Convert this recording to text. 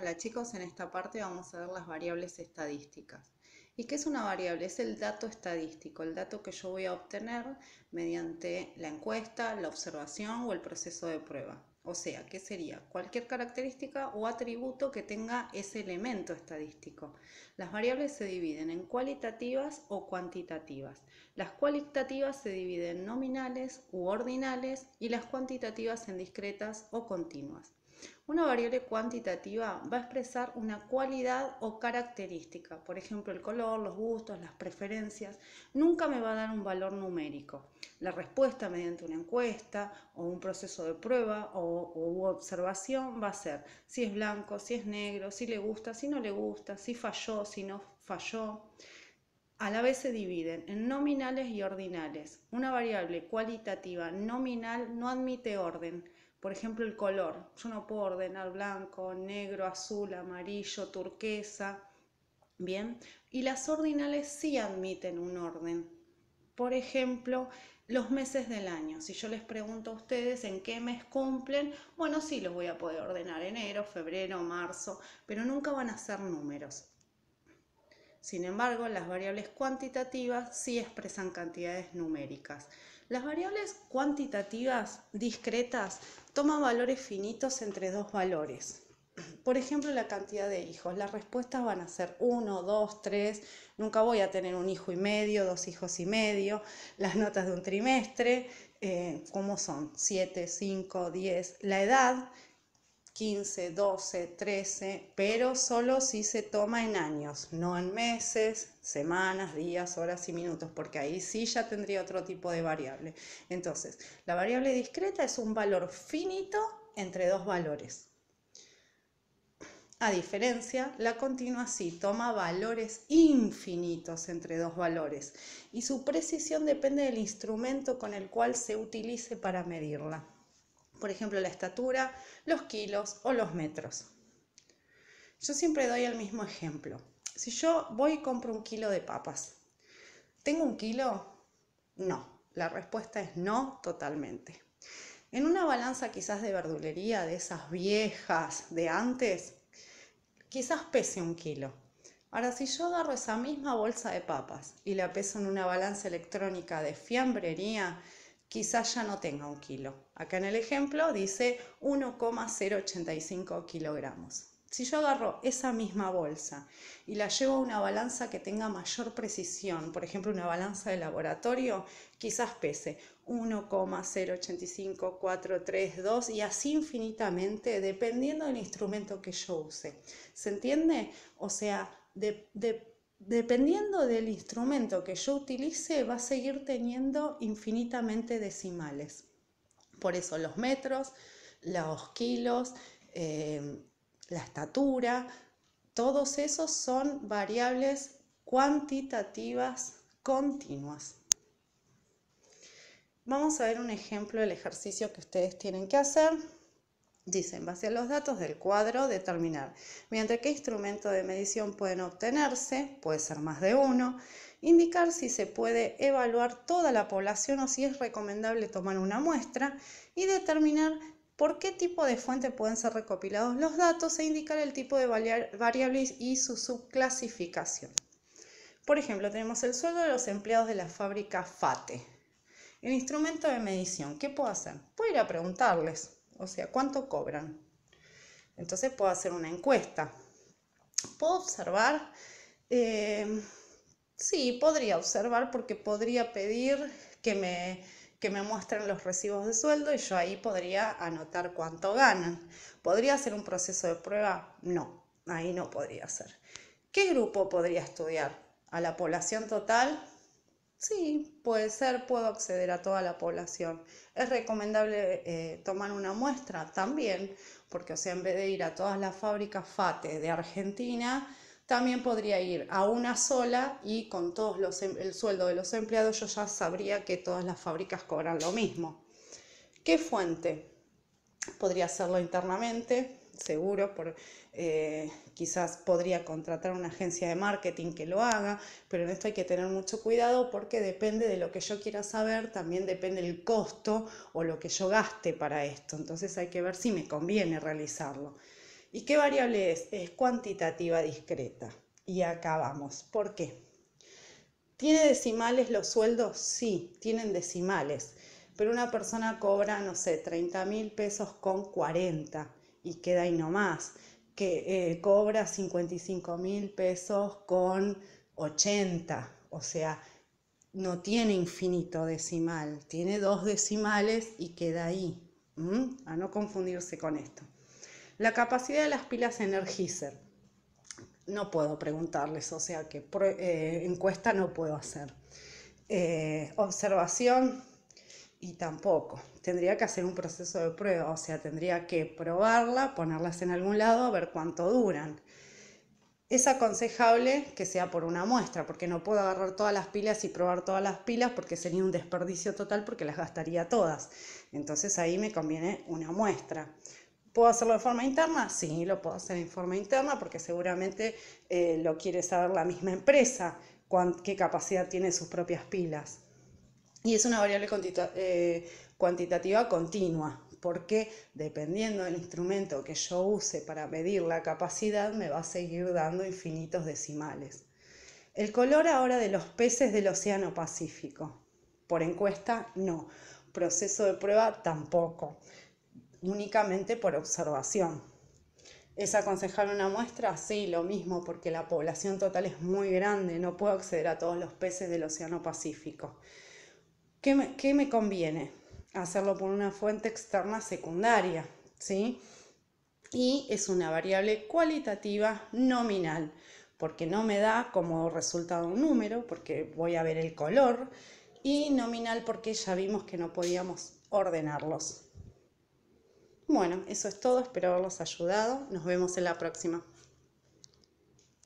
Hola chicos, en esta parte vamos a ver las variables estadísticas. ¿Y qué es una variable? Es el dato estadístico, el dato que yo voy a obtener mediante la encuesta, la observación o el proceso de prueba. O sea, ¿qué sería? Cualquier característica o atributo que tenga ese elemento estadístico. Las variables se dividen en cualitativas o cuantitativas. Las cualitativas se dividen en nominales u ordinales y las cuantitativas en discretas o continuas. Una variable cuantitativa va a expresar una cualidad o característica, por ejemplo, el color, los gustos, las preferencias. Nunca me va a dar un valor numérico. La respuesta mediante una encuesta o un proceso de prueba o observación va a ser si es blanco, si es negro, si le gusta, si no le gusta, si falló, si no falló. A la vez se dividen en nominales y ordinales. Una variable cualitativa nominal no admite orden. Por ejemplo, el color. Yo no puedo ordenar blanco, negro, azul, amarillo, turquesa. Bien. Y las ordinales sí admiten un orden. Por ejemplo, los meses del año. Si yo les pregunto a ustedes en qué mes cumplen, bueno, sí los voy a poder ordenar enero, febrero, marzo, pero nunca van a ser números. Sin embargo, las variables cuantitativas sí expresan cantidades numéricas. Las variables cuantitativas discretas toman valores finitos entre dos valores. Por ejemplo, la cantidad de hijos. Las respuestas van a ser 1, 2, 3. Nunca voy a tener un hijo y medio, 2 hijos y medio. Las notas de un trimestre, ¿cómo son? 7, 5, 10. La edad, 15, 12, 13, pero solo si se toma en años, no en meses, semanas, días, horas y minutos, porque ahí sí ya tendría otro tipo de variable. Entonces, la variable discreta es un valor finito entre dos valores. A diferencia, la continua sí toma valores infinitos entre dos valores y su precisión depende del instrumento con el cual se utilice para medirla. Por ejemplo, la estatura, los kilos o los metros. Yo siempre doy el mismo ejemplo. Si yo voy y compro un kilo de papas, ¿tengo un kilo? No. La respuesta es no totalmente. En una balanza quizás de verdulería, de esas viejas de antes, quizás pese un kilo. Ahora, si yo agarro esa misma bolsa de papas y la peso en una balanza electrónica de fiambrería, quizás ya no tenga un kilo. Acá en el ejemplo dice 1,085 kilogramos. Si yo agarro esa misma bolsa y la llevo a una balanza que tenga mayor precisión, por ejemplo una balanza de laboratorio, quizás pese 1,085432 y así infinitamente, dependiendo del instrumento que yo use. ¿Se entiende? O sea, dependiendo del instrumento que yo utilice, va a seguir teniendo infinitamente decimales. Por eso los metros, los kilos, la estatura, todos esos son variables cuantitativas continuas. Vamos a ver un ejemplo del ejercicio que ustedes tienen que hacer. Dice, en base a los datos del cuadro, determinar mediante qué instrumento de medición pueden obtenerse, puede ser más de uno, indicar si se puede evaluar toda la población o si es recomendable tomar una muestra y determinar por qué tipo de fuente pueden ser recopilados los datos e indicar el tipo de variables y su subclasificación. Por ejemplo, tenemos el sueldo de los empleados de la fábrica FATE. El instrumento de medición, ¿qué puedo hacer? Puedo ir a preguntarles, o sea, ¿cuánto cobran? Entonces puedo hacer una encuesta. ¿Puedo observar? Sí, podría observar porque podría pedir que me muestren los recibos de sueldo y yo ahí podría anotar cuánto ganan. ¿Podría hacer un proceso de prueba? No, ahí no podría hacer. ¿Qué grupo podría estudiar? ¿A la población total? Sí, puede ser, puedo acceder a toda la población. ¿Es recomendable tomar una muestra? También, porque o sea, en vez de ir a todas las fábricas FATE de Argentina, también podría ir a una sola y con todos el sueldo de los empleados yo ya sabría que todas las fábricas cobran lo mismo. ¿Qué fuente? Podría hacerlo internamente, seguro, quizás podría contratar una agencia de marketing que lo haga, pero en esto hay que tener mucho cuidado porque depende de lo que yo quiera saber, también depende del costo o lo que yo gaste para esto, entonces hay que ver si me conviene realizarlo. ¿Y qué variable es? Es cuantitativa discreta. Y acá vamos. ¿Por qué? ¿Tiene decimales los sueldos? Sí, tienen decimales. Pero una persona cobra, no sé, 30.000 pesos con 40 y queda ahí nomás. Que cobra 55.000 pesos con 80. O sea, no tiene infinito decimal. Tiene 2 decimales y queda ahí. A no confundirse con esto. La capacidad de las pilas Energizer. No puedo preguntarles, o sea que encuesta no puedo hacer. Observación y tampoco. Tendría que hacer un proceso de prueba, o sea, tendría que probarla, ponerlas en algún lado, a ver cuánto duran. Es aconsejable que sea por una muestra, porque no puedo agarrar todas las pilas y probar todas las pilas porque sería un desperdicio total porque las gastaría todas. Entonces ahí me conviene una muestra. ¿Puedo hacerlo de forma interna? Sí, lo puedo hacer en forma interna porque seguramente lo quiere saber la misma empresa, qué capacidad tiene sus propias pilas. Y es una variable cuantitativa continua, porque dependiendo del instrumento que yo use para medir la capacidad, me va a seguir dando infinitos decimales. El color ahora de los peces del Océano Pacífico. Por encuesta, no. Proceso de prueba, tampoco. Únicamente por observación. ¿Es aconsejable una muestra? Sí, lo mismo, porque la población total es muy grande, no puedo acceder a todos los peces del Océano Pacífico. ¿Qué me conviene? Hacerlo por una fuente externa secundaria, ¿sí? Y es una variable cualitativa nominal, porque no me da como resultado un número, porque voy a ver el color, y nominal porque ya vimos que no podíamos ordenarlos. Bueno, eso es todo, espero haberlos ayudado. Nos vemos en la próxima.